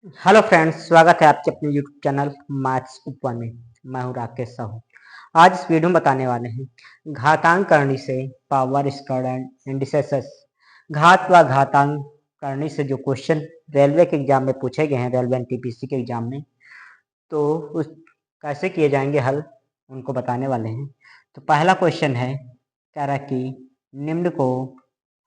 Hello friends, स्वागत है आपके अपने यूट्यूब चैनल मैथ्स ऊपर में। मैं हूं राकेश साहू। आज इस वीडियो में बताने वाले हैं घातांक करनी से पावर स्क्वायर एंड इंडिसेस। घात व घातांक करनी से जो क्वेश्चन रेलवे के एग्जाम में पूछे गए हैं, रेलवे एनटीपीसी के एग्जाम में, तो उस कैसे किए जाएंगे हल, उनको बताने वाले हैं। तो पहला क्वेश्चन है, कह रहा है कि निम्न को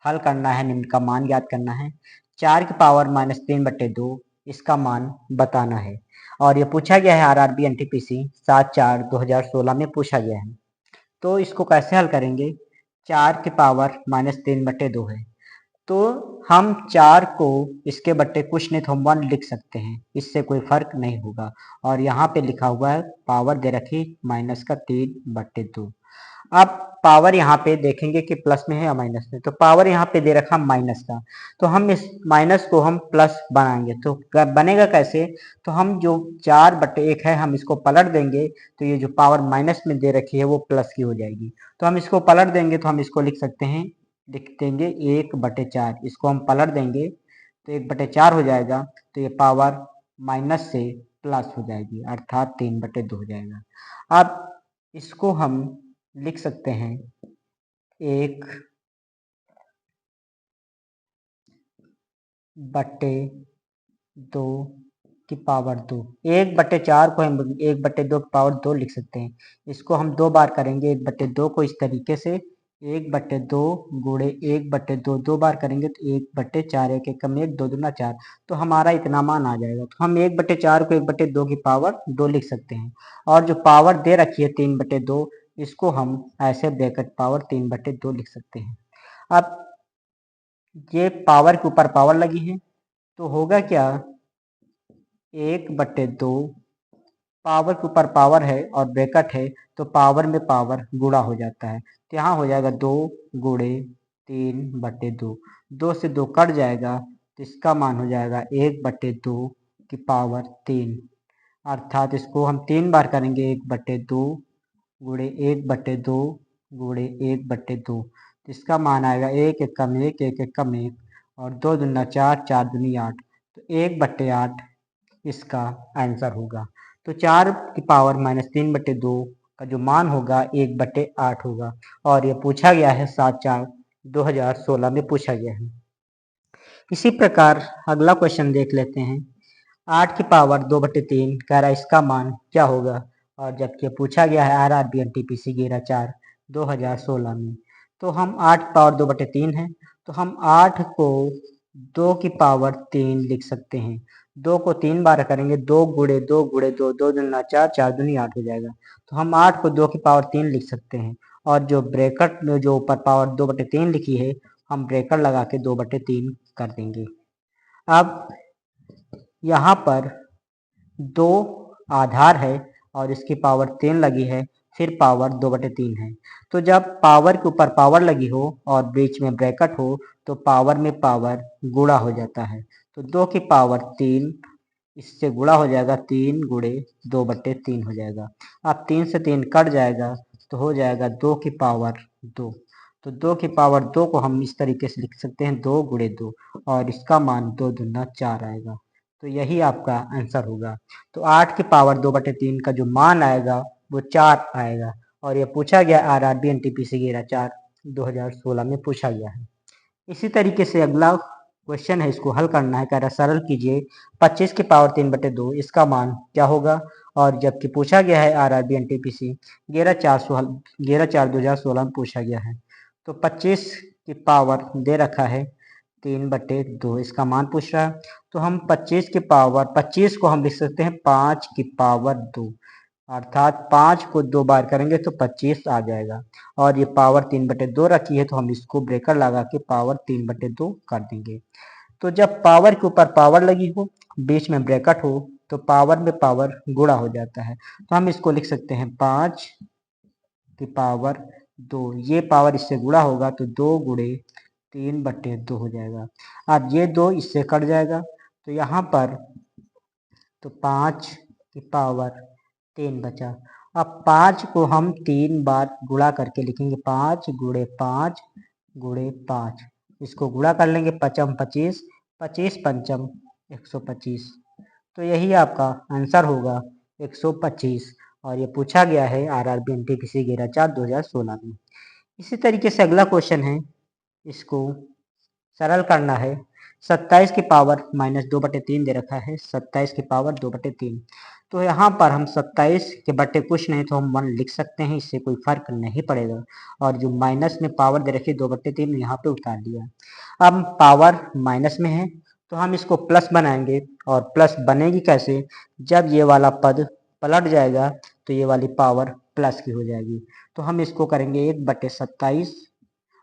हल करना है, निम्न का मान ज्ञात करना है। 4 की पावर -3/2 इसका मान बताना है। और ये पूछा गया है आरआरबी एनटीपीसी 7/4/2016 में पूछा गया है। तो इसको कैसे हल करेंगे? 4 की पावर -3/2 है, तो हम 4 को इसके बट्टे कुछ नहीं तो हम 1 लिख सकते हैं, इससे कोई फर्क नहीं होगा। और यहाँ पे लिखा हुआ है पावर दे रखी -3/2। अब पावर यहाँ पे देखेंगे कि प्लस में है या माइनस में, तो पावर यहाँ पे दे रखा माइनस का, तो हम इस माइनस को हम प्लस बनाएंगे। तो बनेगा कैसे? तो हम जो 4/1 है हम इसको पलट देंगे, तो ये जो पावर माइनस में दे रखी है वो प्लस की हो जाएगी। तो हम इसको पलट देंगे तो हम इसको लिख सकते हैं, लिख देंगे 1/4। इसको हम पलट देंगे तो 1/4 हो जाएगा, तो ये पावर माइनस से प्लस हो जाएगी, अर्थात 3/2 हो जाएगा। अब इसको हम लिख सकते हैं 1/2 की पावर 2। 1/4 को हम 1/2 की पावर 2 लिख सकते हैं। इसको हम 2 बार करेंगे 1/2 को, इस तरीके से 1/2 गुणे 1/2 2 बार करेंगे तो 1/4, 1 1 कम 1 2 दूना 4, तो हमारा इतना मान आ जाएगा। तो हम 1/4 को 1/2 की पावर 2 लिख सकते हैं। और जो पावर दे रखी है 3/2, इसको हम ऐसे ब्रैकेट पावर 3/2 लिख सकते हैं। अब ये पावर के ऊपर पावर लगी है, तो होगा क्या, 1/2 पावर के ऊपर पावर है और ब्रैकेट है, तो पावर में पावर गुणा हो जाता है। तो यहाँ हो जाएगा 2 गुणे 3/2, 2 से 2 कट जाएगा, तो इसका मान हो जाएगा 1/2 की पावर 3। अर्थात इसको हम 3 बार करेंगे, 1/2 गुणे 1/2 गुणे 1/2, तो इसका मान आएगा 1 1 कम 1 1 1 कम 1 और 2 दूना 4 4 दूनी 8, तो 1/8 इसका आंसर होगा। तो 4 की पावर -3/2 का जो मान होगा 1/8 होगा। और ये पूछा गया है 7/4/2016 में पूछा गया है। इसी प्रकार अगला क्वेश्चन देख लेते हैं। 8 की पावर 2/3 कह रहा है इसका मान क्या होगा। और जबकि पूछा गया है आरआरबी एनटीपीसी 11/4/2016 में, तो हम 8 की पावर 2/3 है, तो हम 8 को 2 की पावर 3 लिख सकते हैं। 2 को 3 बार करेंगे, 2 गुणे 2 गुणे 2 2 दूना 4 4 दूनी 8 हो जाएगा। तो हम 8 को 2 की पावर 3 लिख सकते हैं। और जो ब्रैकेट में जो ऊपर पावर 2/3 लिखी है, हम ब्रैकेट लगा के 2/3 कर देंगे। अब यहाँ पर 2 आधार है और इसकी पावर 3 लगी है, फिर पावर 2/3 है। तो जब पावर के ऊपर पावर लगी हो और बीच में ब्रैकेट हो, तो पावर में पावर गुणा हो जाता है। तो 2 की पावर 3 इससे गुणा हो जाएगा, 3 गुणे 2/3 हो जाएगा। अब 3 से 3 कट जाएगा, तो हो जाएगा 2 की पावर 2। तो 2 की पावर 2 को हम इस तरीके से लिख सकते हैं, 2 गुणे 2, और इसका मान 2 दूना 4 आएगा। तो यही आपका आंसर होगा। तो 8 की पावर 2/3 का जो मान आएगा वो 4 आएगा। और ये पूछा गया आरआरबी एनटीपीसी 11/4/2016 में पूछा गया है। इसी तरीके से अगला क्वेश्चन है, इसको हल करना है। कह रहा सरल कीजिए 25 की पावर 3/2 इसका मान क्या होगा। और जबकि पूछा गया है आरआरबी एनटीपीसी 11/4/2016 में पूछा गया है, तो 25 की पावर दे रखा है 3/2, इसका मान पूछ रहा है। तो हम 25 की पावर 25 को हम लिख सकते हैं 5 की पावर 2, अर्थात 5 को 2 बार करेंगे तो 25 आ जाएगा। और ये पावर 3/2 रखी है, तो हम इसको ब्रेकर लगा के पावर 3/2 कर देंगे। तो जब पावर के ऊपर पावर लगी हो, बीच में ब्रैकेट हो, तो पावर में पावर गुणा हो जाता है। तो हम इसको लिख सकते हैं 5 की पावर 2, ये पावर इससे गुणा होगा तो 2 गुणे 3/2 हो जाएगा। अब ये 2 इससे कट जाएगा, तो यहाँ पर तो 5 की पावर 3 बचा। अब 5 को हम 3 बार गुणा करके लिखेंगे, 5 गुणे 5 गुणे 5, इसको गुणा कर लेंगे, 5 25 25 पंचम 125, तो यही आपका आंसर होगा 125 और ये पूछा गया है आरआरबी एनटीपीसी 11/4/2016 में। इसी तरीके से अगला क्वेश्चन है, इसको सरल करना है। 27 की पावर -2/3 दे रखा है, 27 की पावर 2/3। तो यहाँ पर हम 27 के बटे कुछ नहीं तो हम 1 लिख सकते हैं, इससे कोई फर्क नहीं पड़ेगा। और जो माइनस में पावर दे रखी है 2/3 यहाँ पे उतार दिया। अब पावर माइनस में है तो हम इसको प्लस बनाएंगे, और प्लस बनेगी कैसे, जब ये वाला पद पलट जाएगा तो ये वाली पावर प्लस की हो जाएगी। तो हम इसको करेंगे 1/27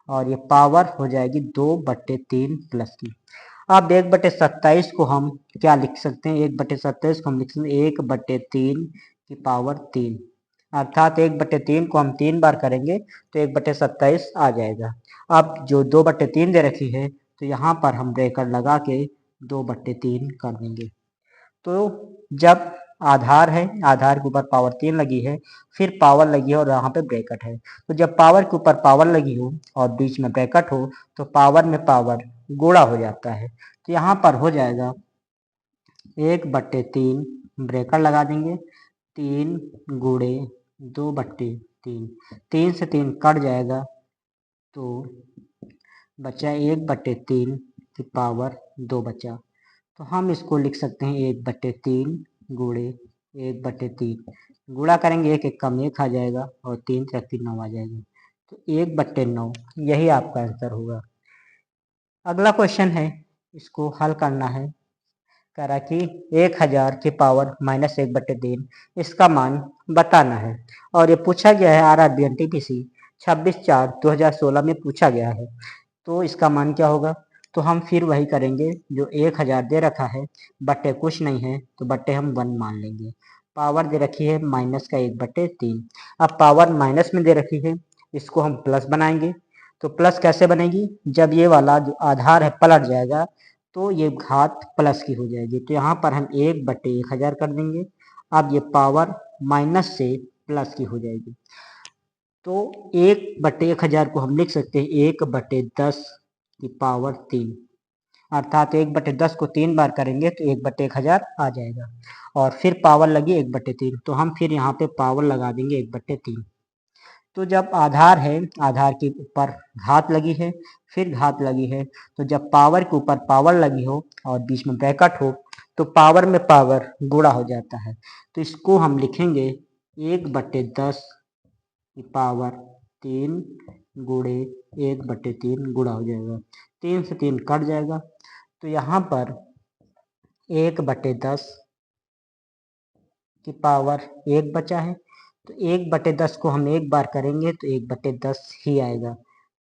और ये पावर हो जाएगी 2/3 प्लस की। अब 1/27 को हम क्या लिख सकते हैं, 1/27 को हम लिख सकते हैं 1/3 की पावर 3, अर्थात 1/3 को हम 3 बार करेंगे तो 1/27 आ जाएगा। अब जो 2/3 दे रखी है तो यहाँ पर हम ब्रैकेट लगा के 2/3 कर देंगे। तो जब आधार है, आधार के ऊपर पावर 3 लगी है, फिर पावर लगी है और यहाँ पे ब्रैकेट है, तो जब पावर के ऊपर पावर लगी हो और बीच में ब्रैकेट हो तो पावर में पावर गुणा हो जाता है। तो यहाँ पर हो जाएगा 1/3, ब्रैकेट लगा देंगे, 3 गुणे 2/3, 3 से 3 कट जाएगा तो बचा 1/3 की पावर 2 बचा। तो हम इसको लिख सकते हैं 1/3 गुणे 1/3, गुणा करेंगे 1 1 कम 1 आ जाएगा और 3 3 9 आ जाएगा। तो 1/9 यही आपका आंसर होगा। अगला क्वेश्चन है, इसको हल करना है। कह रहा कि 1000 की पावर -1/3 इसका मान बताना है, और ये पूछा गया है आरआरबी एनटीपीसी 26/4/2016 में पूछा गया है। तो इसका मान क्या होगा, तो हम फिर वही करेंगे, जो 1000 दे रखा है बटे कुछ नहीं है तो बटे हम 1 मान लेंगे। पावर दे रखी है माइनस का 1/3। अब पावर माइनस में दे रखी है, इसको हम प्लस बनाएंगे। तो प्लस कैसे बनेगी, जब ये वाला जो आधार है पलट जाएगा तो ये घात प्लस की हो जाएगी। तो यहाँ पर हम 1/1000 कर देंगे। अब ये पावर माइनस से प्लस की हो जाएगी। तो 1/1000 को हम लिख सकते हैं 1/10 की पावर 3, अर्थात 1/10 को 3 बार करेंगे तो 1/1000 आ जाएगा। और फिर पावर लगी 1/3, तो हम फिर यहाँ पे पावर लगा देंगे 1/3। तो जब आधार है, आधार के ऊपर घात लगी है, फिर घात लगी है, तो जब पावर के ऊपर पावर लगी हो और बीच में ब्रैकेट हो तो पावर में पावर गुणा हो जाता है। तो इसको हम लिखेंगे 1/10 की पावर 3 गुणे 1/3 गुणा हो जाएगा, 3 से 3 कट जाएगा। तो यहाँ पर 1/10 की पावर 1 बचा है, तो 1/10 को हम एक बार करेंगे तो 1/10 ही आएगा।